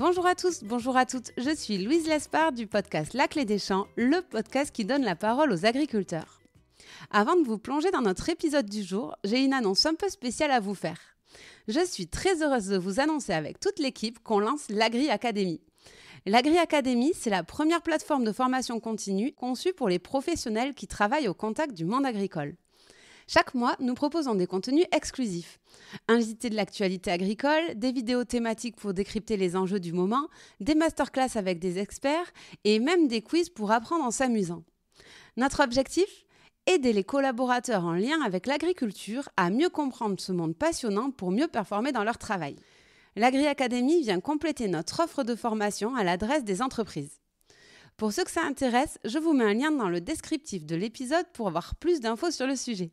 Bonjour à tous, bonjour à toutes, je suis Louise Lespard du podcast La Clé des Champs, le podcast qui donne la parole aux agriculteurs. Avant de vous plonger dans notre épisode du jour, j'ai une annonce un peu spéciale à vous faire. Je suis très heureuse de vous annoncer avec toute l'équipe qu'on lance l'Agri Academy. L'Agri Academy, c'est la première plateforme de formation continue conçue pour les professionnels qui travaillent au contact du monde agricole. Chaque mois, nous proposons des contenus exclusifs. Invités de l'actualité agricole, des vidéos thématiques pour décrypter les enjeux du moment, des masterclass avec des experts et même des quiz pour apprendre en s'amusant. Notre objectif ? Aider les collaborateurs en lien avec l'agriculture à mieux comprendre ce monde passionnant pour mieux performer dans leur travail. L'Agri Academy vient compléter notre offre de formation à l'adresse des entreprises. Pour ceux que ça intéresse, je vous mets un lien dans le descriptif de l'épisode pour avoir plus d'infos sur le sujet.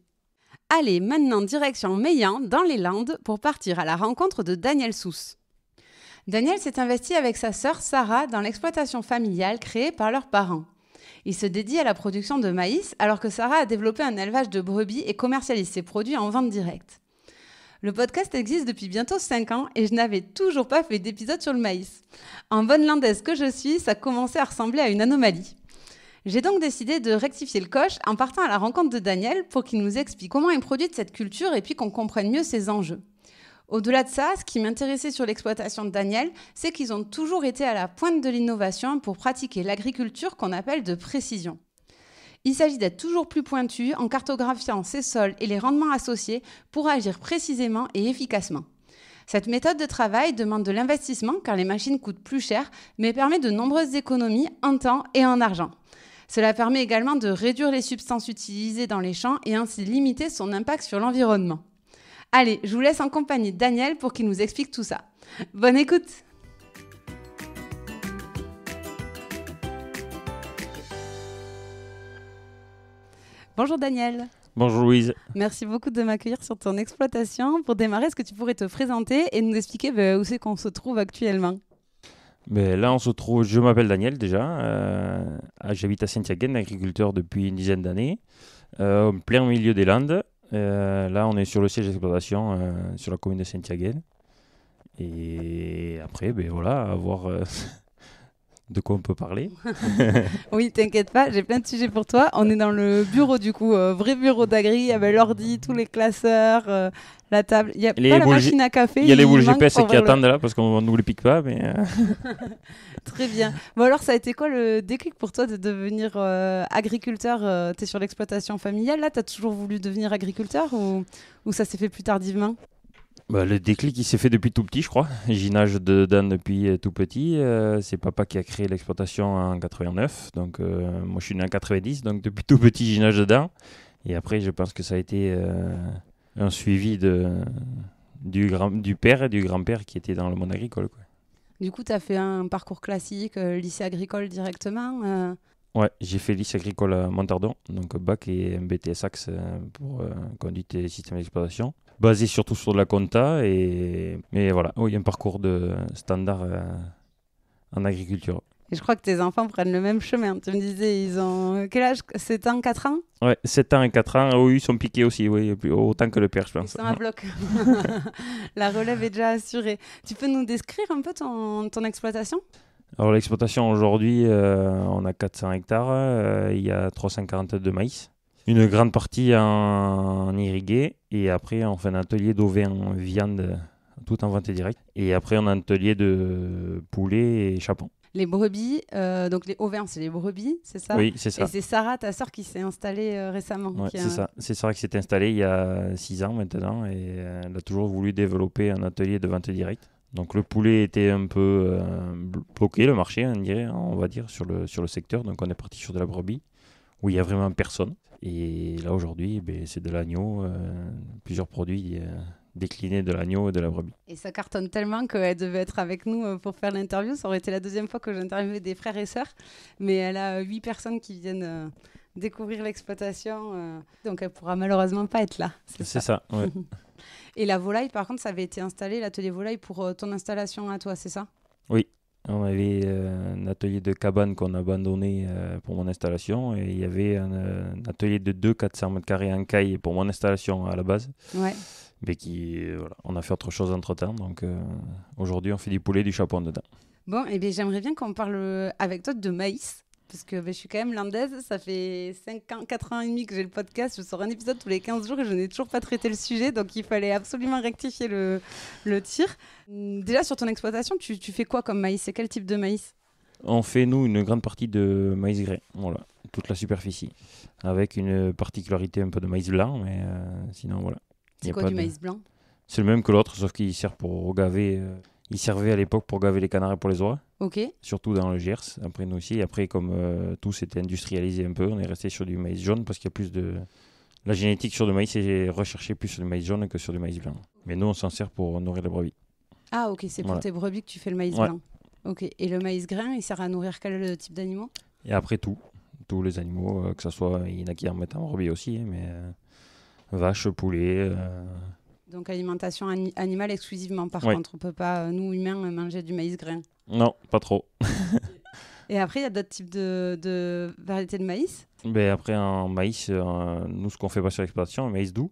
Allez, maintenant direction Meillan, dans les Landes, pour partir à la rencontre de Daniel Sousse. Daniel s'est investi avec sa sœur Sarah dans l'exploitation familiale créée par leurs parents. Il se dédie à la production de maïs, alors que Sarah a développé un élevage de brebis et commercialise ses produits en vente directe. Le podcast existe depuis bientôt 5 ans et je n'avais toujours pas fait d'épisode sur le maïs. En bonne landaise que je suis, ça commençait à ressembler à une anomalie. J'ai donc décidé de rectifier le coche en partant à la rencontre de Daniel pour qu'il nous explique comment est produite cette culture et puis qu'on comprenne mieux ses enjeux. Au-delà de ça, ce qui m'intéressait sur l'exploitation de Daniel, c'est qu'ils ont toujours été à la pointe de l'innovation pour pratiquer l'agriculture qu'on appelle de précision. Il s'agit d'être toujours plus pointu en cartographiant ses sols et les rendements associés pour agir précisément et efficacement. Cette méthode de travail demande de l'investissement car les machines coûtent plus cher, mais permet de nombreuses économies en temps et en argent. Cela permet également de réduire les substances utilisées dans les champs et ainsi limiter son impact sur l'environnement. Allez, je vous laisse en compagnie de Daniel pour qu'il nous explique tout ça. Bonne écoute! Bonjour Daniel. Bonjour Louise. Merci beaucoup de m'accueillir sur ton exploitation. Pour démarrer, est-ce que tu pourrais te présenter et nous expliquer où c'est qu'on se trouve actuellement ? Là, on se trouve. Je m'appelle Daniel déjà. J'habite à Saint-Yaguen, agriculteur depuis une dizaine d'années, au plein milieu des Landes. Là, on est sur le siège d'exploitation sur la commune de Saint-Yaguen. Et après, voilà, à voir de quoi on peut parler. Oui, t'inquiète pas, j'ai plein de sujets pour toi. On est dans le bureau du coup, vrai bureau d'agri, avec l'ordi, tous les classeurs, la table. Il n'y a pas la machine à café. Il y a les boules GPS qui attendent là parce qu'on ne nous les pique pas. Mais Très bien. Bon alors, ça a été quoi le déclic pour toi de devenir agriculteur ? Tu es sur l'exploitation familiale là ? Tu as toujours voulu devenir agriculteur ou ça s'est fait plus tardivement ? Le déclic, il s'est fait depuis tout petit, je crois. J'y nage dedans depuis tout petit. C'est papa qui a créé l'exploitation en 89. Donc, moi, je suis né en 90. Donc, depuis tout petit, j'y nage dedans. Et après, je pense que ça a été un suivi du père et du grand-père qui étaient dans le monde agricole, quoi. Du coup, tu as fait un parcours classique, lycée agricole directement Ouais, j'ai fait lycée agricole à Montardon, donc bac et un BTS Axe pour conduite et système d'exploitation, basé surtout sur de la compta, mais voilà, il y a un parcours de standard en agriculture. Et je crois que tes enfants prennent le même chemin. Tu me disais, ils ont quel âge ? 7 ans, 4 ans ? Ouais, 7 ans et 4 ans, oui, ils sont piqués aussi, oui, autant que le père, je pense. Ils sont à bloc. La relève est déjà assurée. Tu peux nous décrire un peu ton exploitation ? Alors l'exploitation aujourd'hui, on a 400 hectares, il y a 340 de maïs, une grande partie en irrigué, et après on fait un atelier d'ovins viande, tout en vente directe, et après on a un atelier de poulet et chapon. Les brebis, donc les ovins, c'est les brebis, c'est ça ? Oui, c'est ça. Et c'est Sarah, ta sœur, qui s'est installée récemment. Ouais, c'est ça. C'est Sarah qui s'est installée il y a 6 ans maintenant, et elle a toujours voulu développer un atelier de vente directe. Donc le poulet était un peu bloqué, le marché, on va dire, sur le secteur. Donc on est parti sur de la brebis, où il n'y a vraiment personne. Et là aujourd'hui, c'est de l'agneau, plusieurs produits déclinés de l'agneau et de la brebis. Et ça cartonne tellement qu'elle devait être avec nous pour faire l'interview. Ça aurait été la deuxième fois que j'interviewais des frères et sœurs. Mais elle a 8 personnes qui viennent découvrir l'exploitation. Donc elle ne pourra malheureusement pas être là. C'est ça, ouais. Et la volaille, par contre, ça avait été installé, l'atelier volaille, pour ton installation à toi, c'est ça ? Oui, on avait un atelier de cabane qu'on a abandonné pour mon installation, et il y avait un atelier de 400 m² en caille pour mon installation à la base. Ouais. Mais on a fait autre chose entre-temps, donc aujourd'hui on fait du poulet et du chapon dedans. Bon, et bien j'aimerais bien qu'on parle avec toi de maïs. Parce que je suis quand même landaise, ça fait 5 ans, 4 ans et demi que j'ai le podcast, je sors un épisode tous les 15 jours et je n'ai toujours pas traité le sujet, donc il fallait absolument rectifier le tir. Déjà sur ton exploitation, tu fais quoi comme maïs? C'est quel type de maïs? On fait, nous, une grande partie de maïs grain, voilà, toute la superficie, avec une particularité un peu de maïs blanc, mais sinon, voilà. C'est quoi du maïs blanc? C'est le même que l'autre, sauf qu'il sert pour gaver. Il servait à l'époque pour gaver les canards et pour les oies. Ok. Surtout dans le Gers, après nous aussi. Après, comme tout s'était industrialisé un peu, on est resté sur du maïs jaune parce qu'il y a plus de... La génétique sur le maïs est recherchée plus sur le maïs jaune que sur le maïs blanc. Mais nous, on s'en sert pour nourrir les brebis. Ah ok, c'est pour tes brebis que tu fais le maïs blanc. Ok. Et le maïs grain, il sert à nourrir quel type d'animaux? Et après tous les animaux, que ce soit... Il y en a qui en mettent en brebis aussi, mais vaches, poulets... Donc alimentation animale exclusivement, par contre. On ne peut pas, nous humains, manger du maïs grain. Non, pas trop. Et après, il y a d'autres types de variétés de maïs? Après, en maïs, nous, ce qu'on fait pas sur l'exploitation, un maïs doux.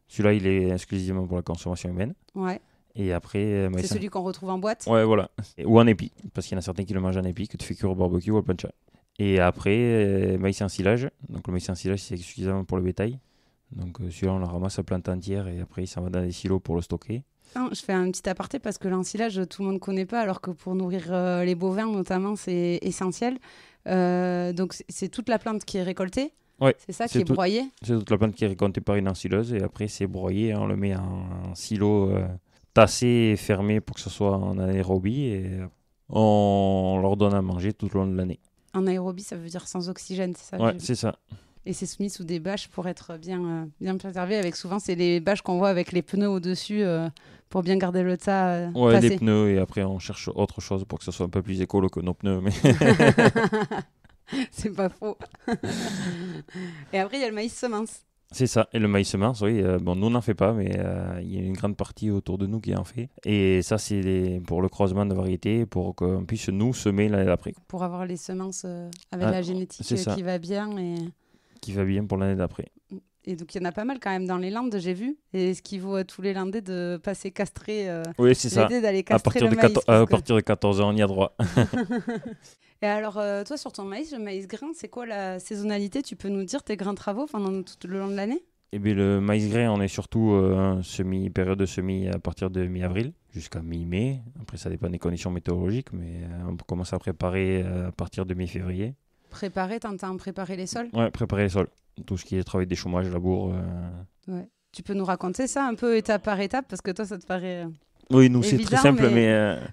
Celui-là, il est exclusivement pour la consommation humaine. Ouais. Et après... c'est celui qu'on retrouve en boîte? Ouais, voilà. Ou en épi, parce qu'il y en a certains qui le mangent en épi, que tu fais cuire au barbecue ou au plancha. Et après, maïs ensilage. Donc le maïs ensilage, c'est suffisamment pour le bétail. Donc celui-là, on le ramasse à plante entière et après, il s'en va dans des silos pour le stocker. Non, je fais un petit aparté parce que l'ensilage, tout le monde ne connaît pas, alors que pour nourrir les bovins, notamment, c'est essentiel. Donc c'est toute la plante qui est récoltée? Ouais, c'est ça qui est broyé? C'est toute la plante qui est récoltée par une ensileuse et après, c'est broyé. On le met en silo tassé et fermé pour que ce soit en aérobie et on leur donne à manger tout au long de l'année. En aérobie, ça veut dire sans oxygène, c'est ça? Ouais, c'est ça. Et c'est soumis sous des bâches pour être bien préservé. Avec souvent, c'est les bâches qu'on voit avec les pneus au-dessus pour bien garder le tas ouais, tassé. des pneus et après on cherche autre chose pour que ce soit un peu plus écolo que nos pneus. Mais c'est pas faux. Et après, il y a le maïs semence. C'est ça. Et le maïs semence, oui. Bon, nous, on n'en fait pas, mais il y a une grande partie autour de nous qui en fait. Et ça, c'est pour le croisement de variétés, pour qu'on puisse nous semer l'année d'après. Pour avoir les semences avec la génétique qui va bien. Qui va bien pour l'année d'après. Et donc, il y en a pas mal quand même dans les Landes, j'ai vu. Et ce qui vaut à tous les Landais de passer castrer. Oui, c'est ça. D'aller castrer à partir de 14 ans, on y a droit. Et alors, toi, sur ton maïs, le maïs grain, c'est quoi la saisonnalité? Tu peux nous dire tes grains travaux pendant tout le long de l'année? Eh bien, le maïs grain, on est surtout période de semis à partir de mi-avril jusqu'à mi-mai. Après, ça dépend des conditions météorologiques, mais on commence à préparer à partir de mi-février. Préparer, t'entends préparer les sols? Ouais, préparer les sols. Tout ce qui est travail des chômages, labour. Ouais. Tu peux nous raconter ça un peu étape par étape? Parce que toi, ça te paraît oui, nous, évident, c'est très simple,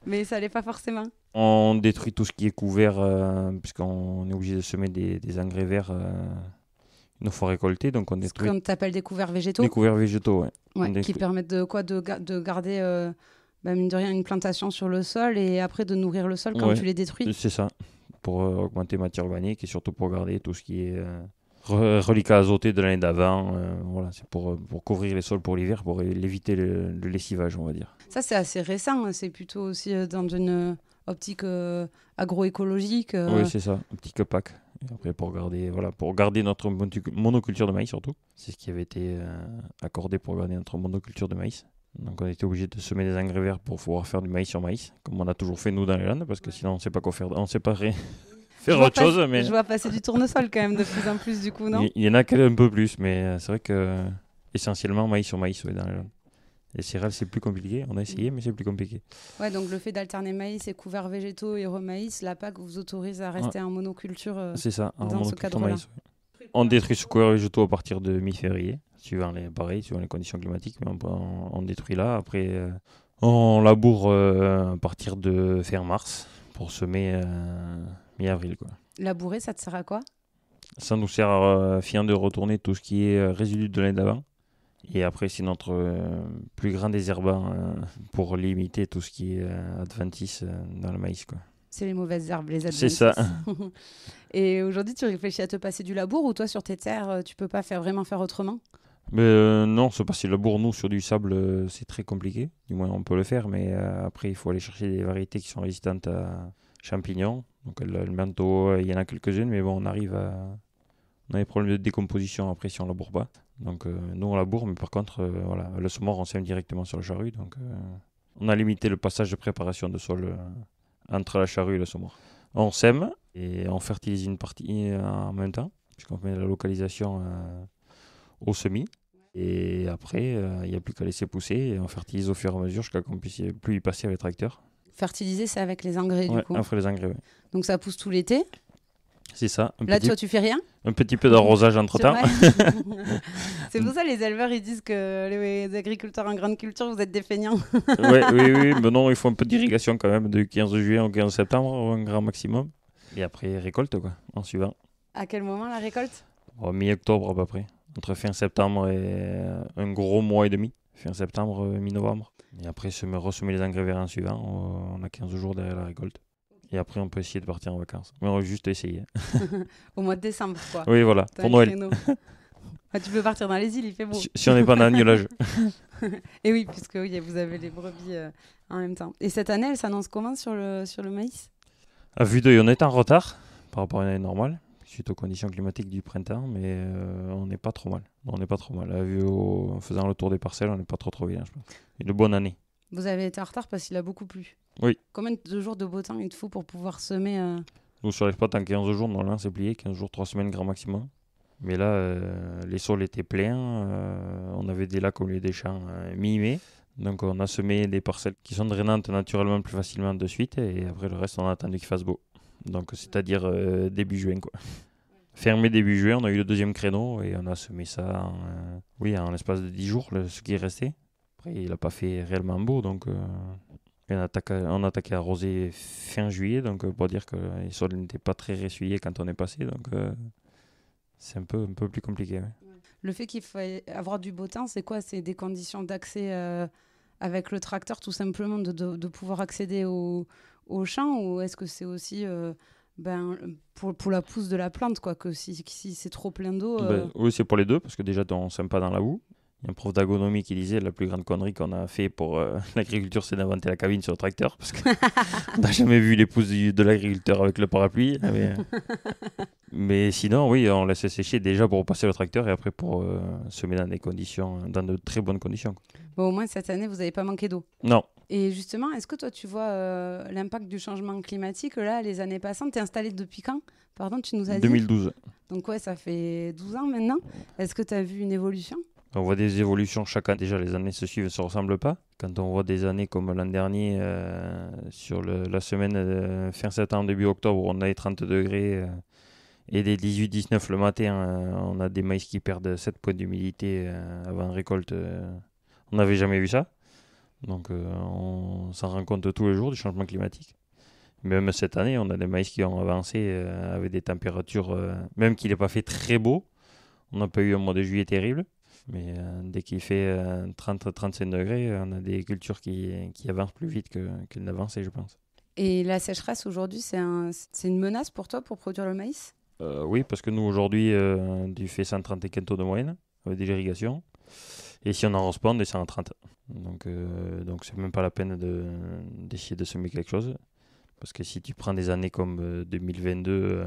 mais ça l'est pas forcément. On détruit tout ce qui est couvert, puisqu'on est obligé de semer des engrais verts une fois récoltés. Donc on détruit... Ce qu'on t'appelle des couverts végétaux? Des couverts végétaux, ouais. Qui permettent de garder, mine de rien, une plantation sur le sol et après de nourrir le sol quand tu les détruis? C'est ça. Pour augmenter matière organique et surtout pour garder tout ce qui est reliquat azoté de l'année d'avant. Voilà, c'est pour couvrir les sols pour l'hiver, pour éviter le lessivage, on va dire. Ça, c'est assez récent. C'est plutôt aussi dans une optique agroécologique. Oui, c'est ça, optique PAC. Et après, pour garder notre monoculture de maïs, surtout. C'est ce qui avait été accordé pour garder notre monoculture de maïs. Donc on était obligé de semer des engrais verts pour pouvoir faire du maïs sur maïs, comme on a toujours fait nous dans les Landes, parce que sinon on ne sait pas quoi faire, on ne sait pas faire autre chose. Mais... Je vois passer du tournesol quand même de plus en plus du coup, non? Il y en a un peu plus, mais c'est vrai que essentiellement maïs sur maïs dans les Landes. Les céréales c'est plus compliqué, on a essayé mais c'est plus compliqué. Ouais, donc le fait d'alterner maïs et couverts végétaux et remaïs, la PAC vous autorise à rester en monoculture c'est ça, dans ce cadre-là. Maïs, ouais. On détruit ce couverts végétaux à partir de mi-février. Suivant les conditions climatiques, mais on détruit là. Après, on laboure à partir de fin mars pour semer mi-avril. Labourer, ça te sert à quoi? Ça nous sert de retourner tout ce qui est résidu de l'année d'avant. Et après, c'est notre plus grand désherbant pour limiter tout ce qui est adventice dans le maïs. C'est les mauvaises herbes, les adventices. C'est ça. Et aujourd'hui, tu réfléchis à te passer du labour ou toi, sur tes terres, tu peux pas vraiment faire autrement? Non, se passer le labour, nous, sur du sable, c'est très compliqué. Du moins, on peut le faire, mais après, il faut aller chercher des variétés qui sont résistantes à champignons. Donc, le manteau, il y en a quelques-unes, mais bon, on a des problèmes de décomposition après si on ne laboure pas. Donc, nous, on laboure, mais par contre, le semoir, on sème directement sur le charrue. Donc, on a limité le passage de préparation de sol entre la charrue et le semoir. On sème et on fertilise une partie en même temps, puisqu'on met la localisation au semis. Et après, il n'y a plus qu'à laisser pousser et on fertilise au fur et à mesure jusqu'à qu'on puisse plus y passer avec le tracteur. Fertiliser, c'est avec les engrais du coup. Après les engrais, ouais. Donc ça pousse tout l'été. C'est ça. Là, toi, tu fais rien? Un petit peu d'arrosage entre-temps. C'est pour ça les éleveurs, ils disent que les agriculteurs en grande culture, vous êtes des feignants. Oui, mais non, il faut un peu d'irrigation quand même, de 15 juillet au 15 septembre, un grand maximum. Et après, récolte, quoi, en suivant. À quel moment la récolte? Mi-octobre à peu près. Entre fin septembre et un gros mois et demi. Fin septembre, mi-novembre. Et après, ressemer les engrais verts en suivant. On a 15 jours derrière la récolte. Et après, on peut essayer de partir en vacances. Mais on va juste essayer. Au mois de décembre, quoi. Oui, voilà, pour Noël. Tu peux partir dans les îles, il fait beau. Si on n'est pas dans l'agnelage. Et oui, puisque vous avez les brebis en même temps. Et cette année, elle s'annonce comment sur le maïs? À vue d'œil, on est en retard par rapport à une année normale, suite aux conditions climatiques du printemps, mais on n'est pas trop mal. En faisant le tour des parcelles, on n'est pas trop vilain, je pense. Une bonne année. Vous avez été en retard parce qu'il a beaucoup plu. Oui. Combien de jours de beau temps il te faut pour pouvoir semer Nous, sur les spots, en 15 jours, normalement, c'est plié. 15 jours, 3 semaines, grand maximum. Mais là, les sols étaient pleins. On avait des lacs au lieu des champs mi-mai. Donc, on a semé des parcelles qui sont drainantes naturellement plus facilement de suite. Et après, le reste, on a attendu qu'il fasse beau. Donc, c'est-à-dire début juin, quoi. Fermé début juin, on a eu le deuxième créneau et on a semé ça en l'espace de 10 jours, ce qui est resté. Après, il n'a pas fait réellement beau, donc on a attaqué à arroser fin juillet, donc pour dire que les sols n'étaient pas très ressuyés quand on est passé, donc c'est un peu plus compliqué. Ouais. Le fait qu'il faut avoir du beau temps, c'est quoi? C'est des conditions d'accès avec le tracteur, tout simplement, de pouvoir accéder au champ, ou est-ce que c'est aussi pour la pousse de la plante, quoi, que si c'est trop plein d'eau... Oui, c'est pour les deux, parce que déjà, on ne sème pas dans la boue. Il y a un prof d'agronomie qui disait la plus grande connerie qu'on a fait pour l'agriculture, c'est d'inventer la cabine sur le tracteur. Parce qu'on n'a jamais vu l'épouse de l'agriculteur avec le parapluie. Mais sinon, oui, on laisse sécher déjà pour passer le tracteur et après pour semer dans de très bonnes conditions. Bon, au moins, cette année, vous n'avez pas manqué d'eau. Non. Et justement, est-ce que toi, tu vois l'impact du changement climatique, là, les années passantes? Tu es installé depuis quand? Pardon, tu nous as dit 2012. Donc, ouais, ça fait 12 ans maintenant. Est-ce que tu as vu une évolution? On voit des évolutions chaque année. Déjà, les années se suivent et ne se ressemblent pas. Quand on voit des années comme l'an dernier, sur la semaine fin septembre, début octobre, où on a les 30 degrés et les 18-19 le matin, on a des maïs qui perdent 7 points d'humidité avant récolte. On n'avait jamais vu ça. Donc, on s'en rend compte tous les jours du changement climatique. Même cette année, on a des maïs qui ont avancé avec des températures, même qu'il n'est pas fait très beau. On n'a pas eu un mois de juillet terrible. Mais dès qu'il fait 30-35 degrés, on a des cultures qui avancent plus vite qu'elles n'avançaient, je pense. Et la sécheresse aujourd'hui, c'est une menace pour toi pour produire le maïs? Oui, parce que nous aujourd'hui, du fait 130 quintaux de moyenne avec de l'irrigation. Et si on en pas, on descend à 30. Donc c'est même pas la peine d'essayer de semer quelque chose. Parce que si tu prends des années comme 2022,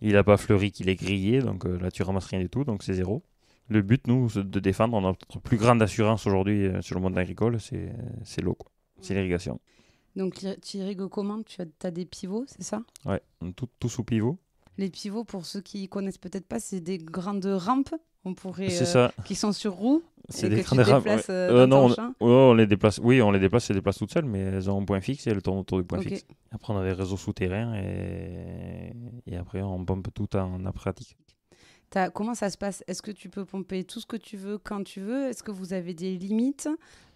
il n'a pas fleuri, qu'il est grillé. Donc là, tu ramasses rien du tout, donc c'est zéro. Le but, nous, c'est de défendre. Notre plus grande assurance aujourd'hui sur le monde agricole, c'est l'eau, quoi. C'est l'irrigation. Donc, tu irrigues comment? Tu as des pivots, c'est ça? Ouais, tout sous pivot. Les pivots, pour ceux qui connaissent peut-être pas, c'est des grandes rampes, c'est ça. Qui sont sur roues. C'est et des que tu déplaces ouais. dans ton champ. On les déplace. Oui, on les déplace toutes seules, mais elles ont un point fixe et elles tournent autour du point fixe. Après, on a des réseaux souterrains et après, on pompe tout en pratique. Comment ça se passe? Est-ce que tu peux pomper tout ce que tu veux quand tu veux? Est-ce que vous avez des limites?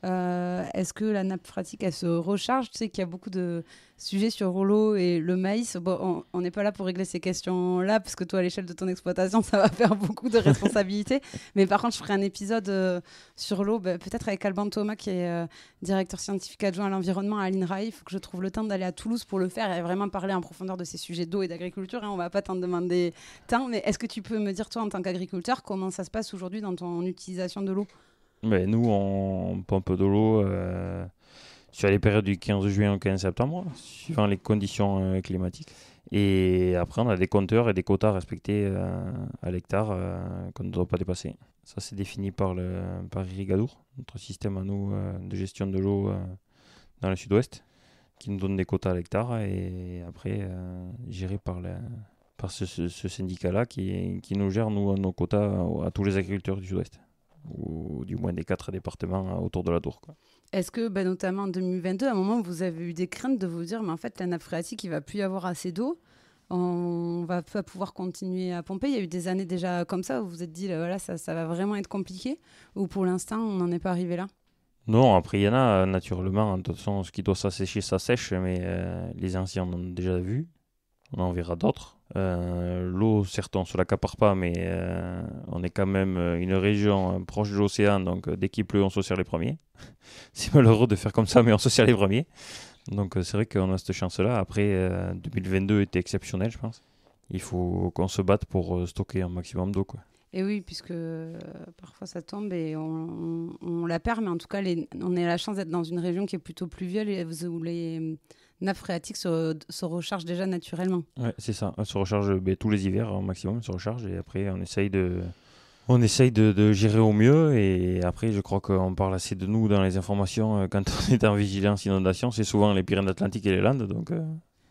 Est-ce que la nappe phréatique, elle se recharge? Tu sais qu'il y a beaucoup de sujets sur l'eau et le maïs. Bon, on n'est pas là pour régler ces questions-là, parce que toi, à l'échelle de ton exploitation, ça va faire beaucoup de responsabilités. Mais par contre, je ferai un épisode sur l'eau, peut-être avec Alban Thomas, qui est directeur scientifique adjoint à l'environnement à l'INRAE. Il faut que je trouve le temps d'aller à Toulouse pour le faire et vraiment parler en profondeur de ces sujets d'eau et d'agriculture. On ne va pas t'en demander tant, mais est-ce que tu peux me dire, toi, en tant qu'agriculteur, comment ça se passe aujourd'hui dans ton utilisation de l'eau? Nous, on pompe de l'eau sur les périodes du 15 juin au 15 septembre, suivant les conditions climatiques. Et après, on a des compteurs et des quotas respectés à l'hectare qu'on ne doit pas dépasser. Ça, c'est défini par Irrigadour, notre système à nous de gestion de l'eau dans le sud-ouest. qui nous donne des quotas à l'hectare et après géré par ce syndicat-là qui nous gère nos quotas à tous les agriculteurs du Sud-Ouest, ou du moins des 4 départements autour de la Dour, quoi. Est-ce que, notamment en 2022, à un moment, vous avez eu des craintes de vous dire, mais en fait, la nappe phréatique, il ne va plus y avoir assez d'eau, on va pas pouvoir continuer à pomper? Il y a eu des années déjà comme ça où vous vous êtes dit, là, voilà, ça va vraiment être compliqué, ou pour l'instant, on n'en est pas arrivé là? Non, après, il y en a naturellement. De toute façon, ce qui doit s'assécher, ça sèche, mais les anciens en ont déjà vu. On en verra d'autres. L'eau, certes, on ne se l'accapare pas, mais on est quand même une région proche de l'océan, donc dès qu'il pleut, on se sert les premiers. C'est malheureux de faire comme ça, mais on se sert les premiers. Donc c'est vrai qu'on a cette chance-là. Après, 2022 était exceptionnel, je pense. Il faut qu'on se batte pour stocker un maximum d'eau, quoi. Et oui, puisque parfois ça tombe et on la perd, mais en tout cas, on a la chance d'être dans une région qui est plutôt pluvieuse et où les nappes phréatiques se rechargent déjà naturellement. Ouais, c'est ça. On se recharge tous les hivers au maximum, on se recharge et après on essaye de gérer au mieux. Et après, je crois qu'on parle assez de nous dans les informations quand on est en vigilance inondation. C'est souvent les Pyrénées-Atlantiques et les Landes. Donc,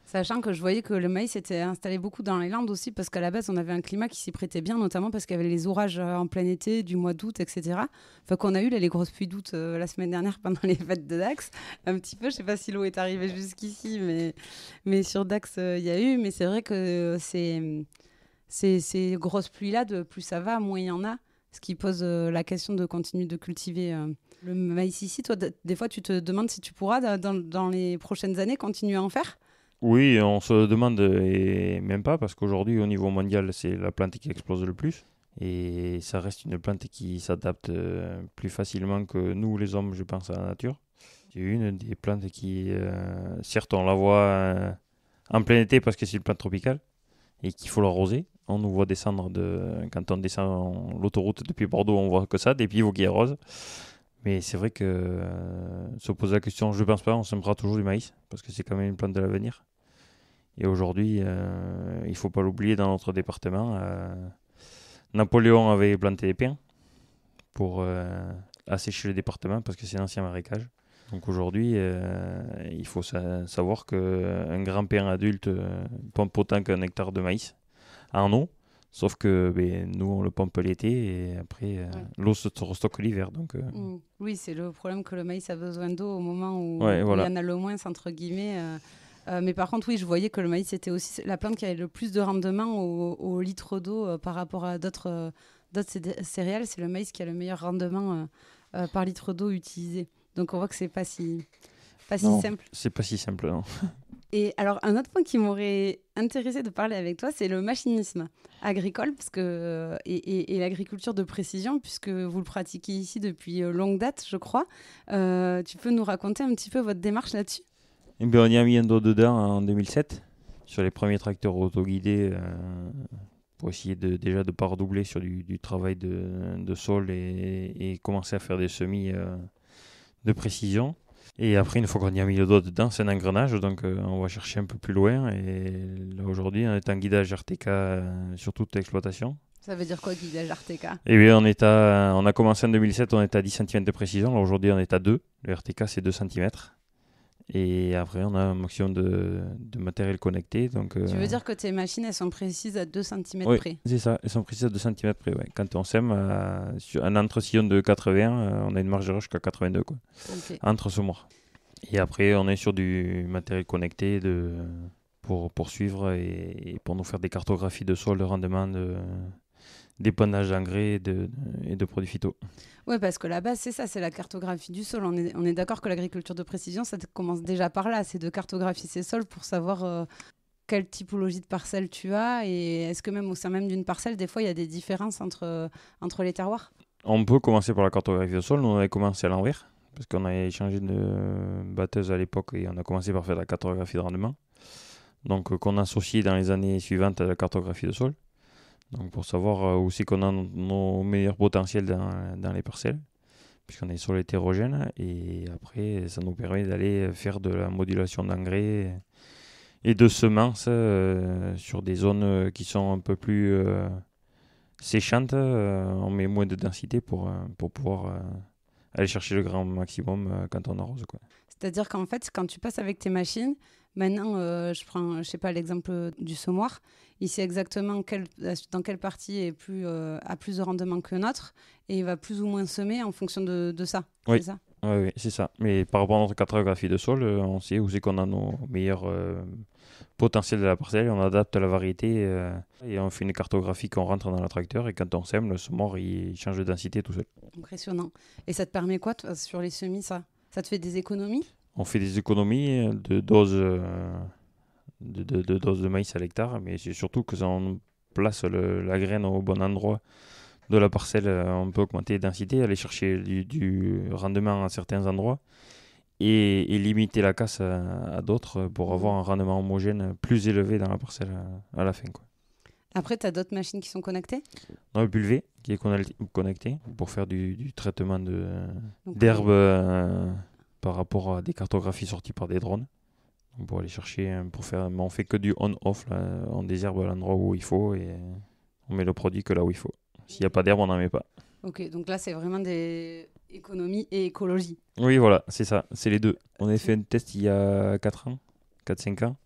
Sachant que je voyais que le maïs était installé beaucoup dans les Landes aussi, parce qu'à la base, on avait un climat qui s'y prêtait bien, notamment parce qu'il y avait les orages en plein été, du mois d'août, etc. Enfin, qu'on a eu les grosses pluies d'août la semaine dernière pendant les fêtes de Dax. Un petit peu, je ne sais pas si l'eau est arrivée jusqu'ici, mais sur Dax, il y a eu. Mais c'est vrai que ces grosses pluies-là, plus ça va, moins il y en a. Ce qui pose la question de continuer de cultiver le maïs ici. Toi, des fois, tu te demandes si tu pourras, dans les prochaines années, continuer à en faire? oui, on se demande, et même pas, parce qu'aujourd'hui, au niveau mondial, c'est la plante qui explose le plus. Et ça reste une plante qui s'adapte plus facilement que nous, les hommes, je pense, à la nature. C'est une des plantes qui, certes, on la voit en plein été parce que c'est une plante tropicale et qu'il faut l'arroser. On nous voit descendre quand on descend l'autoroute depuis Bordeaux, on voit que ça, des pivots qui arrosent. Mais c'est vrai que se poser la question, je ne pense pas, on semera toujours du maïs parce que c'est quand même une plante de l'avenir. Et aujourd'hui, il ne faut pas l'oublier, dans notre département, Napoléon avait planté des pins pour assécher le département parce que c'est un ancien marécage. Donc aujourd'hui, il faut savoir qu'un grand pin adulte pompe autant qu'un hectare de maïs en eau. Sauf que nous, on le pompe l'été et après, l'eau se restocke l'hiver. Donc, oui, c'est le problème que le maïs a besoin d'eau au moment où, ouais, où voilà. il y en a le moins, entre guillemets. Mais par contre, oui, je voyais que le maïs était aussi la plante qui avait le plus de rendement au litre d'eau par rapport à d'autres céréales. C'est le maïs qui a le meilleur rendement par litre d'eau utilisé. Donc on voit que c'est pas si simple. C'est pas si simple, non. Et alors, un autre point qui m'aurait intéressé de parler avec toi, c'est le machinisme agricole et l'agriculture de précision, puisque vous le pratiquez ici depuis longue date, je crois. Tu peux nous raconter un petit peu votre démarche là-dessus? Et on y a mis un dos dedans en 2007 sur les premiers tracteurs autoguidés pour essayer déjà de ne pas redoubler sur du travail de sol et commencer à faire des semis de précision. Et après, une fois qu'on y a mis le doigt dedans, c'est un engrenage, donc on va chercher un peu plus loin. Et là, aujourd'hui, on est en guidage RTK sur toute l'exploitation. Ça veut dire quoi, guidage RTK? Eh bien, on a commencé en 2007, on est à 10 cm de précision. Là, aujourd'hui, on est à 2. Le RTK, c'est 2 cm. Et après, on a un maximum de matériel connecté. Donc, tu veux dire que tes machines, elles sont précises à 2 cm oui, près? C'est ça, elles sont précises à 2 cm près. Ouais. Quand on sème, sur un entre-sillon de 80, on a une marge d'erreur jusqu'à 82, quoi, Okay. entre semoirs. Et après, on est sur du matériel connecté pour suivre et pour nous faire des cartographies de sol, de rendement, d'épandage d'engrais et de produits phyto. Oui, parce que la base, c'est ça, c'est la cartographie du sol. On est d'accord que l'agriculture de précision, ça commence déjà par là. C'est de cartographier ces sols pour savoir quelle typologie de parcelle tu as. Et est-ce que même au sein même d'une parcelle, des fois, il y a des différences entre les terroirs? On peut commencer par la cartographie de sol. Nous, on avait commencé à l'envers parce qu'on avait changé de batteuse à l'époque et on a commencé par faire la cartographie de rendement. Donc, qu'on associe dans les années suivantes à la cartographie de sol. Donc pour savoir où c'est qu'on a nos meilleurs potentiels dans les parcelles, puisqu'on est sur l'hétérogène. Et après, ça nous permet d'aller faire de la modulation d'engrais et de semences sur des zones qui sont un peu plus séchantes. On met moins de densité pour pouvoir aller chercher le grand maximum quand on arrose, quoi. C'est-à-dire qu'en fait, quand tu passes avec tes machines, maintenant, je prends, je sais pas, l'exemple du semoir, il sait exactement dans quelle partie a plus de rendement que notre, et il va plus ou moins semer en fonction de ça. Oui. C'est ça. Oui, c'est ça. Mais par rapport à notre cartographie de sol, on sait où c'est qu'on a nos meilleurs potentiels de la parcelle, on adapte la variété et on fait une cartographie qu'on rentre dans le tracteur et quand on sème, le semoir il change de densité tout seul. Impressionnant. Et ça te permet quoi sur les semis, ça te fait des économies? On fait des économies de doses de doses de maïs à l'hectare, mais c'est surtout que si on place la graine au bon endroit de la parcelle, on peut augmenter les densités, aller chercher du rendement à certains endroits et limiter la casse à d'autres pour avoir un rendement homogène plus élevé dans la parcelle à la fin, quoi. Après, tu as d'autres machines qui sont connectées? On a le pulvé qui est connecté pour faire du traitement Donc, d'herbes par rapport à des cartographies sorties par des drones. On peut aller chercher mais on fait que du on-off, là. On désherbe à l'endroit où il faut et on met le produit que là où il faut. S'il n'y a pas d'herbe, on n'en met pas. Ok, donc là, c'est vraiment des économies et écologie. Oui, voilà, c'est ça, c'est les deux. On avait fait un test il y a 4-5 ans.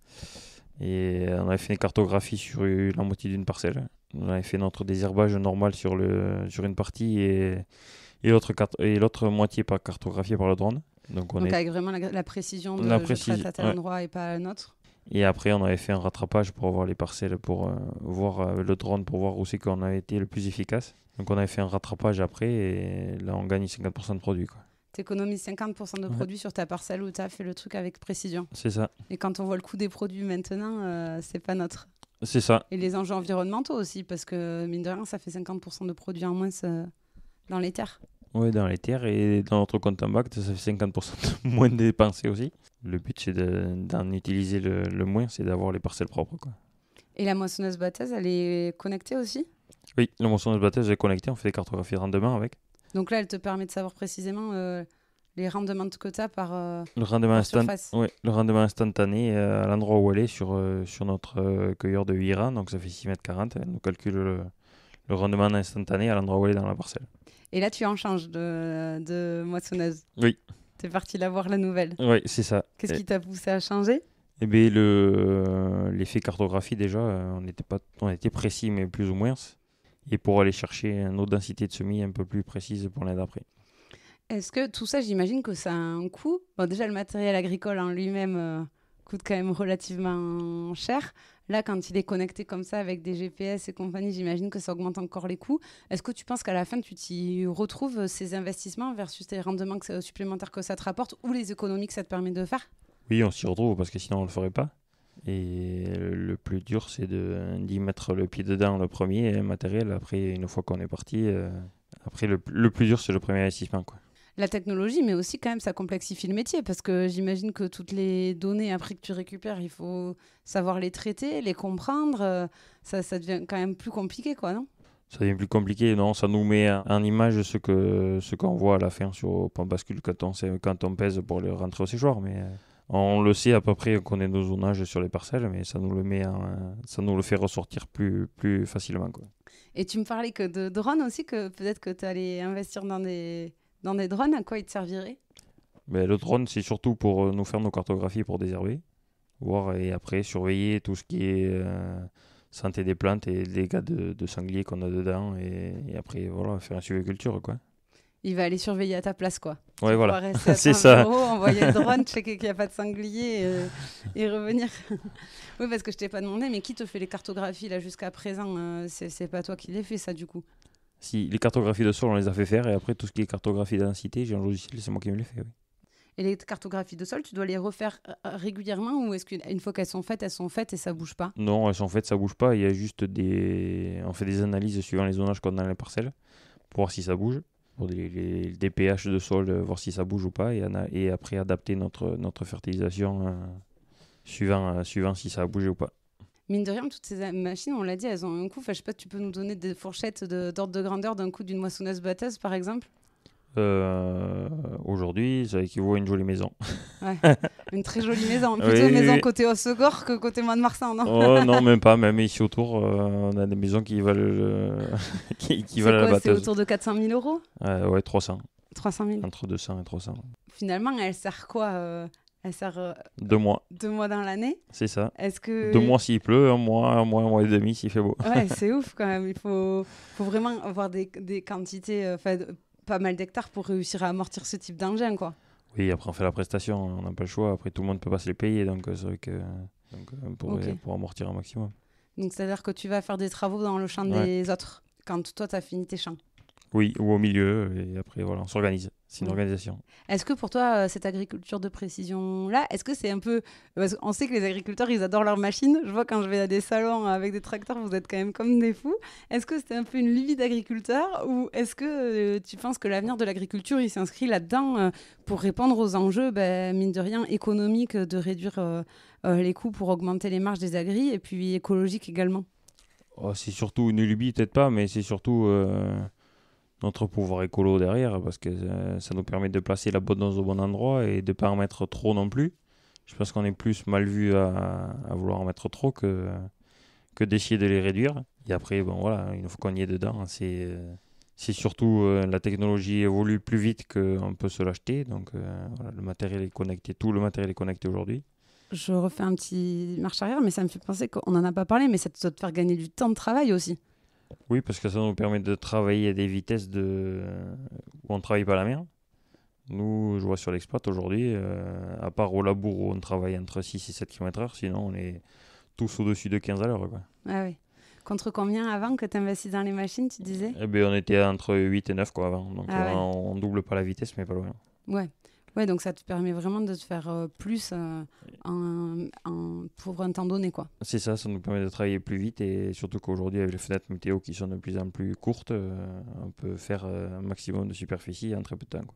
Et on avait fait une cartographie sur la moitié d'une parcelle. On avait fait notre désherbage normal sur une partie et l'autre moitié pas cartographiée par le drone. Donc avec vraiment la précision de je traite à tel endroit et pas à un autre. Et après, on avait fait un rattrapage pour voir les parcelles, pour voir le drone, pour voir où c'est qu'on a été le plus efficace. Donc on avait fait un rattrapage après et là, on gagne 50% de produits, quoi. Tu économises 50% de produits sur ta parcelle où tu as fait le truc avec précision. C'est ça. Et quand on voit le coût des produits maintenant, c'est pas notre. C'est ça. Et les enjeux environnementaux aussi, parce que mine de rien, ça fait 50% de produits en moins dans les terres. Oui, dans les terres et dans notre compte en banque, ça fait 50% de moins dépensés aussi. Le but, c'est d'en utiliser le moins, c'est d'avoir les parcelles propres, quoi. Et la moissonneuse-batteuse, elle est connectée aussi? Oui, la moissonneuse-batteuse est connectée, on fait des cartographies de rendement avec. Donc là, elle te permet de savoir précisément les rendements que tu as par surface. Oui, le rendement instantané à l'endroit où elle est sur notre cueilleur de 8 rangs, donc ça fait 6,40 m. Elle nous calcule le rendement instantané à l'endroit où elle est dans la parcelle. Et là, tu en changes de moissonneuse? Oui. Tu es parti la voir, la nouvelle? Oui, c'est ça. Qu'est-ce qui t'a poussé à changer? Eh bien, l'effet cartographie, déjà, on était précis, mais plus ou moins. Et pour aller chercher une autre densité de semis un peu plus précise pour l'année d'après. Est-ce que tout ça, j'imagine que ça a un coût? Bon, déjà, le matériel agricole en lui-même coûte quand même relativement cher. Là, quand il est connecté comme ça avec des GPS et compagnie, j'imagine que ça augmente encore les coûts. Est-ce que tu penses qu'à la fin, tu t'y retrouves ces investissements versus les rendements supplémentaires que ça te rapporte ou les économies que ça te permet de faire? Oui, on s'y retrouve parce que sinon, on ne le ferait pas. Et le plus dur, c'est d'y mettre le pied dedans le premier matériel. Après, une fois qu'on est parti, après le plus dur, c'est le premier investissement, quoi. La technologie, mais aussi quand même, ça complexifie le métier parce que j'imagine que toutes les données après que tu récupères, il faut savoir les traiter, les comprendre. Ça devient quand même plus compliqué, quoi, non? Ça devient plus compliqué, non? Ça nous met en image ce qu'on voit à la fin sur Point Bascule quand on pèse pour le rentrer au séchoir, mais on le sait à peu près, on connaît nos zonages sur les parcelles, mais ça nous le fait ressortir plus facilement, quoi. Et tu me parlais que de drones aussi, que peut-être que tu allais investir dans des drones. À quoi ils te serviraient? Le drone, c'est surtout pour nous faire nos cartographies pour désherber, voir et après surveiller tout ce qui est santé des plantes et les dégâts de sangliers qu'on a dedans et après voilà, faire un suivi culture, quoi. Il va aller surveiller à ta place, quoi. Ouais, voilà. C'est ça. Envoyer le drone, checker qu'il n'y a pas de sanglier et revenir. Oui, parce que je t'ai pas demandé, mais qui te fait les cartographies là jusqu'à présent? C'est pas toi qui les fais, ça, du coup? Si, les cartographies de sol, on les a fait faire et après tout ce qui est cartographie de densité, j'ai un logiciel, c'est moi qui me les fait, oui. Et les cartographies de sol, tu dois les refaire régulièrement ou est-ce qu'une fois qu'elles sont faites et ça bouge pas? Non, elles sont faites, ça bouge pas. Il y a juste on fait des analyses suivant les zonages qu'on a dans les parcelles pour voir si ça bouge, pour des pH de sol, voir si ça bouge ou pas et après adapter notre fertilisation suivant si ça a bougé ou pas. Mine de rien, toutes ces machines, on l'a dit, elles ont un coût. Enfin, je sais pas, tu peux nous donner des fourchettes d'ordre de grandeur d'un coût d'une moissonneuse-batteuse, par exemple? Aujourd'hui, ça équivaut à une jolie maison. Ouais, une très jolie maison. Plutôt maison côté Hossegor que côté Mont-de-Marsan, non? Oh non, même pas. Même ici autour, on a des maisons qui valent qui valent la batteuse. C'est autour de 400 000 euros? Ouais, 300. 300 000. Entre 200 et 300. Finalement, elle sert quoi Elle sert 2 mois. 2 mois dans l'année. C'est ça. Est-ce que... 2 mois s'il pleut, un mois et demi s'il fait beau. Ouais, c'est ouf quand même. Il faut vraiment avoir des quantités, pas mal d'hectares pour réussir à amortir ce type d'engin, quoi. Oui, après on fait la prestation, on n'a pas le choix. Après tout le monde ne peut pas se les payer, donc c'est vrai que pour amortir un maximum. Donc c'est-à-dire que tu vas faire des travaux dans le champ des autres, quand toi tu as fini tes champs. Oui, ou au milieu, et après voilà, on s'organise. C'est une organisation. Est-ce que pour toi, cette agriculture de précision-là, est-ce que c'est un peu... Parce qu'on sait que les agriculteurs, ils adorent leurs machines. Je vois quand je vais à des salons avec des tracteurs, vous êtes quand même comme des fous. Est-ce que c'est un peu une lubie d'agriculteur ou est-ce que tu penses que l'avenir de l'agriculture, il s'inscrit là-dedans pour répondre aux enjeux, mine de rien, économiques, de réduire les coûts pour augmenter les marges des agris et puis écologiques également? C'est surtout une lubie, peut-être pas, mais c'est surtout... notre pouvoir écolo derrière, parce que ça nous permet de placer la bonne dose au bon endroit et de ne pas en mettre trop non plus. Je pense qu'on est plus mal vu à vouloir en mettre trop que d'essayer de les réduire. Et après, bon voilà, une fois qu'on y est dedans, c'est surtout la technologie évolue plus vite qu'on peut se l'acheter. Donc voilà, le matériel est connecté, tout le matériel est connecté aujourd'hui. Je refais un petit marche arrière, mais ça me fait penser qu'on n'en a pas parlé, mais ça doit te faire gagner du temps de travail aussi. Oui, parce que ça nous permet de travailler à des vitesses où on ne travaille pas à la mer. Nous, je vois sur l'exploit aujourd'hui, à part au labour où on travaille entre 6 et 7 km/h, sinon on est tous au-dessus de 15 à l'heure. Quoi. Ah oui. Contre combien avant que tu investisses dans les machines, tu disais? Eh ben, on était entre 8 et 9 quoi, avant. Donc ouais. on double pas la vitesse, mais pas loin. Ouais, donc ça te permet vraiment de te faire plus pour un temps donné, quoi. C'est ça nous permet de travailler plus vite et surtout qu'aujourd'hui, avec les fenêtres météo qui sont de plus en plus courtes, on peut faire un maximum de superficie en très peu de temps. Quoi.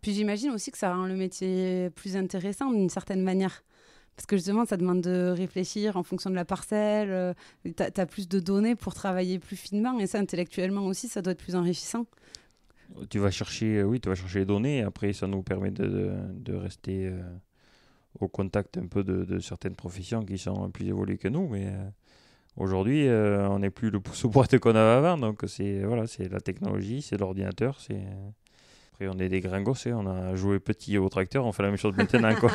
Puis j'imagine aussi que ça rend le métier plus intéressant d'une certaine manière. Parce que justement, ça demande de réfléchir en fonction de la parcelle. Tu as plus de données pour travailler plus finement et ça, intellectuellement aussi, ça doit être plus enrichissant. Tu vas chercher les données et après, ça nous permet de rester au contact un peu de certaines professions qui sont plus évoluées que nous. Mais aujourd'hui, on n'est plus le pouce au boîte qu'on avait avant. Donc, c'est la technologie, c'est l'ordinateur. Après, on est des gringos, on a joué petit au tracteur, on fait la même chose maintenant. Quoi.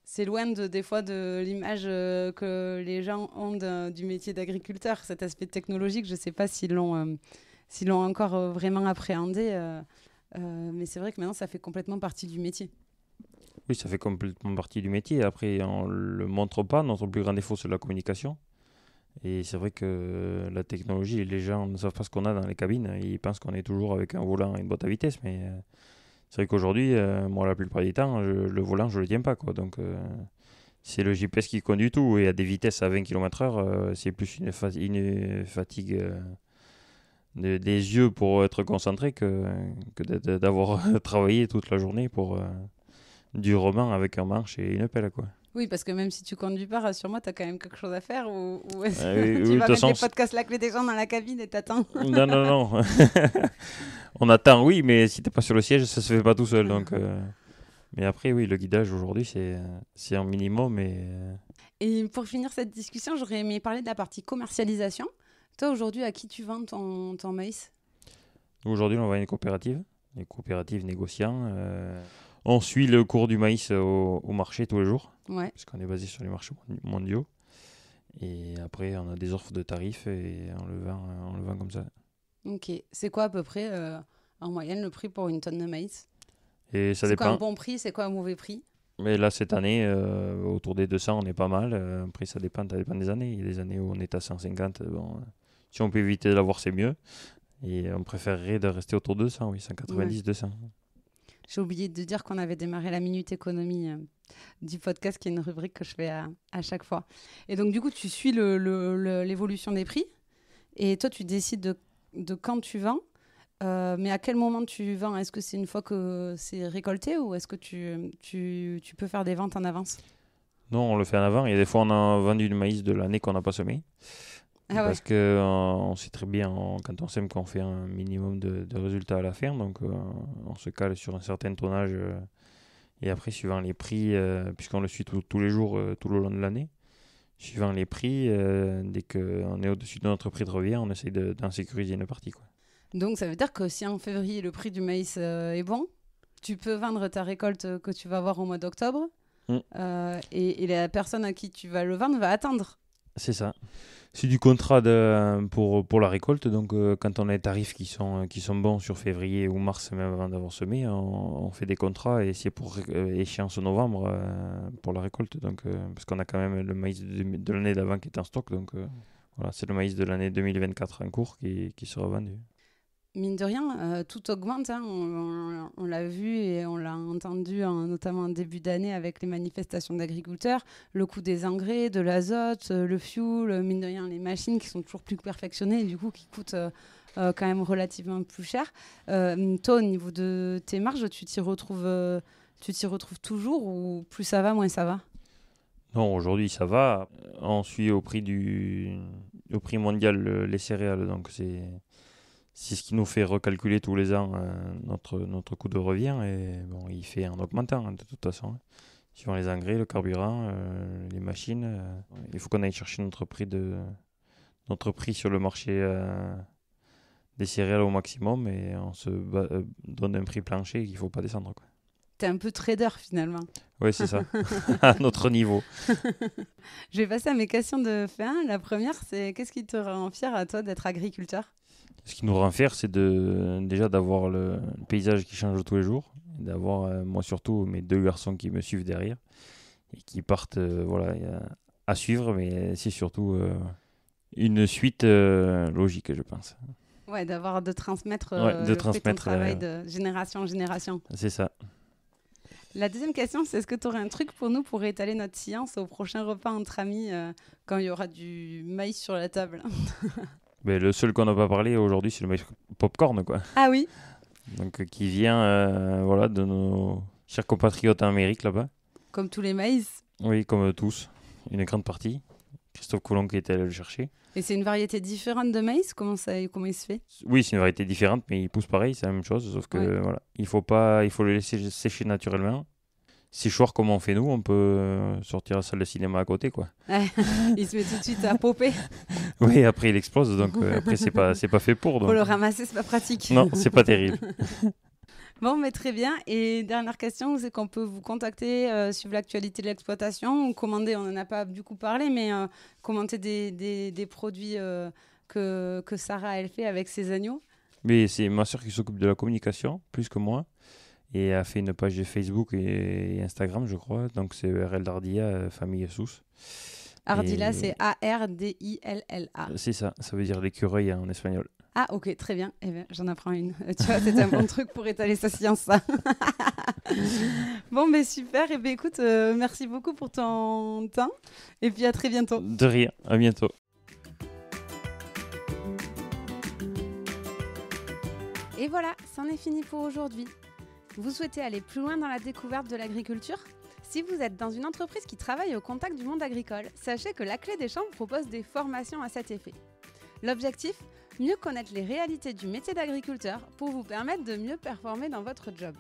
C'est loin des fois de l'image que les gens ont du métier d'agriculteur. Cet aspect technologique, je ne sais pas s'ils l'ont encore vraiment appréhendé. Mais c'est vrai que maintenant, ça fait complètement partie du métier. Oui, ça fait complètement partie du métier. Après, on ne le montre pas. Notre plus grand défaut, c'est la communication. Et c'est vrai que la technologie, les gens ne savent pas ce qu'on a dans les cabines. Ils pensent qu'on est toujours avec un volant et une boîte à vitesse. Mais c'est vrai qu'aujourd'hui, moi, la plupart du temps, le volant, je ne le tiens pas. Quoi. Donc, c'est le GPS qui conduit tout. Et à des vitesses à 20 km/h, c'est plus une fatigue des yeux pour être concentré que d'avoir travaillé toute la journée pour durement avec un manche et une pelle. Quoi. Oui, parce que même si tu conduis pas, rassure-moi, tu as quand même quelque chose à faire ou est-ce que tu vas mettre des podcasts La Clé des gens dans la cabine et t'attends? Non. On attend, oui, mais si t'es pas sur le siège, ça se fait pas tout seul. Donc, mais après, oui, le guidage aujourd'hui, c'est un minimum. Et pour finir cette discussion, j'aurais aimé parler de la partie commercialisation. Toi, aujourd'hui, à qui tu vends ton maïs? Aujourd'hui, on vend une coopérative, les coopératives négociants. On suit le cours du maïs au marché tous les jours, parce qu'on est basé sur les marchés mondiaux. Et après, on a des offres de tarifs et on le vend comme ça. Ok. C'est quoi à peu près, en moyenne, le prix pour une tonne de maïs? Et ça c'est dépend. Quoi un bon prix? C'est quoi un mauvais prix? Mais là, cette année, autour des 200, on est pas mal. Après, ça dépend des années. Il y a des années où on est à 150. Bon, si on peut éviter de l'avoir, c'est mieux. Et on préférerait de rester autour de 200, oui, 190, 200. J'ai oublié de dire qu'on avait démarré la Minute Économie du podcast, qui est une rubrique que je fais à chaque fois. Et donc, du coup, tu suis l'évolution des prix. Et toi, tu décides de quand tu vends. Mais à quel moment tu vends? Est-ce que c'est une fois que c'est récolté ou est-ce que tu peux faire des ventes en avance? Non, on le fait en avant. Il y a des fois, on a vendu du maïs de l'année qu'on n'a pas semé. Parce qu'on sait très bien, quand on sème, qu'on fait un minimum de résultats à la ferme. Donc, on se cale sur un certain tonnage. Et après, suivant les prix, puisqu'on le suit tous les jours, tout le long de l'année, suivant les prix, dès qu'on est au-dessus de notre prix de revient, on essaye d'en sécuriser une partie. Quoi. Donc ça veut dire que si en février le prix du maïs est bon, tu peux vendre ta récolte que tu vas avoir au mois d'octobre et la personne à qui tu vas le vendre va attendre. C'est ça. C'est du contrat pour la récolte. Donc, quand on a des tarifs qui sont bons sur février ou mars, même avant d'avoir semé, on fait des contrats et c'est pour échéance novembre pour la récolte. Donc, parce qu'on a quand même le maïs de l'année d'avant qui est en stock. Donc, voilà, c'est le maïs de l'année 2024 en cours qui sera vendu. Mine de rien, tout augmente. Hein. On l'a vu et on l'a entendu, notamment en début d'année avec les manifestations d'agriculteurs. Le coût des engrais, de l'azote, le fuel, mine de rien, les machines qui sont toujours plus perfectionnées et du coup qui coûtent quand même relativement plus cher. Toi, au niveau de tes marges, tu t'y retrouves toujours ou plus ça va, moins ça va? Non, aujourd'hui ça va. On suit au prix mondial les céréales. Donc c'est ce qui nous fait recalculer tous les ans notre coût de revient. Et bon, il fait en augmentant de toute façon. Suivant les engrais, le carburant, les machines. Il faut qu'on aille chercher notre prix sur le marché des céréales au maximum. Et on se donne un prix plancher qu'il ne faut pas descendre, quoi. T'es un peu trader finalement. Oui, c'est ça, à notre niveau. Je vais passer à mes questions de fin. La première, c'est qu'est-ce qui te rend fier à toi d'être agriculteur? Ce qui nous rend fiers, c'est déjà d'avoir le paysage qui change tous les jours, d'avoir moi surtout mes 2 garçons qui me suivent derrière et qui partent à suivre, mais c'est surtout une suite logique, je pense. Ouais, de transmettre ton travail de génération en génération. C'est ça. La deuxième question, c'est est-ce que tu aurais un truc pour nous pour étaler notre science au prochain repas entre amis quand il y aura du maïs sur la table? Mais le seul qu'on n'a pas parlé aujourd'hui, c'est le maïs popcorn, quoi. Ah oui. Donc qui vient de nos chers compatriotes en Amérique là-bas. Comme tous les maïs. Oui, comme tous, une grande partie. Christophe Colomb qui était allé le chercher. Et c'est une variété différente de maïs? Comment il se fait? Oui, c'est une variété différente, mais il pousse pareil, c'est la même chose, sauf que voilà, il faut le laisser sécher naturellement. Séchoir comme on fait nous, on peut sortir la salle de cinéma à côté, quoi. Il se met tout de suite à popper. Oui, après il explose, donc après c'est pas fait pour. Donc... Pour le ramasser, c'est pas pratique. Non, c'est pas terrible. Bon, mais très bien. Et dernière question, c'est qu'on peut vous contacter, suivre l'actualité de l'exploitation ou commander, on n'en a pas du coup parlé, mais commander des produits que Sarah, elle fait avec ses agneaux. Mais c'est ma soeur qui s'occupe de la communication, plus que moi, et a fait une page de Facebook et Instagram, je crois. Donc c'est RL Ardilla, famille Sous. Ardilla, c'est A-R-D-I-L-L-A. C'est ça veut dire l'écureuil en espagnol. Ah, ok, très bien. Eh bien, j'en apprends une. Tu vois, c'est un bon truc pour étaler sa science, ça. Bon, mais super. Eh bien, écoute, merci beaucoup pour ton temps. Et puis, à très bientôt. De rien. À bientôt. Et voilà, c'en est fini pour aujourd'hui. Vous souhaitez aller plus loin dans la découverte de l'agriculture ? Si vous êtes dans une entreprise qui travaille au contact du monde agricole, sachez que la Clé des Champs propose des formations à cet effet. L'objectif ? Mieux connaître les réalités du métier d'agriculteur pour vous permettre de mieux performer dans votre job.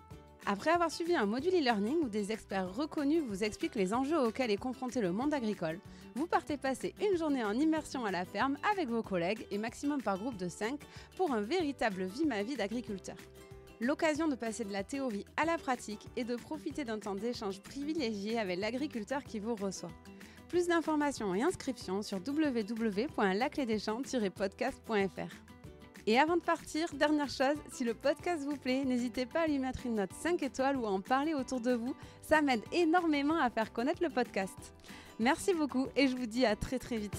Après avoir suivi un module e-learning où des experts reconnus vous expliquent les enjeux auxquels est confronté le monde agricole, vous partez passer une journée en immersion à la ferme avec vos collègues et maximum par groupe de 5 pour un véritable vie-ma-vie d'agriculteur. L'occasion de passer de la théorie à la pratique et de profiter d'un temps d'échange privilégié avec l'agriculteur qui vous reçoit. Plus d'informations et inscriptions sur www.laclédeschamps-podcast.fr. Et avant de partir, dernière chose, si le podcast vous plaît, n'hésitez pas à lui mettre une note 5 étoiles ou à en parler autour de vous. Ça m'aide énormément à faire connaître le podcast. Merci beaucoup et je vous dis à très très vite.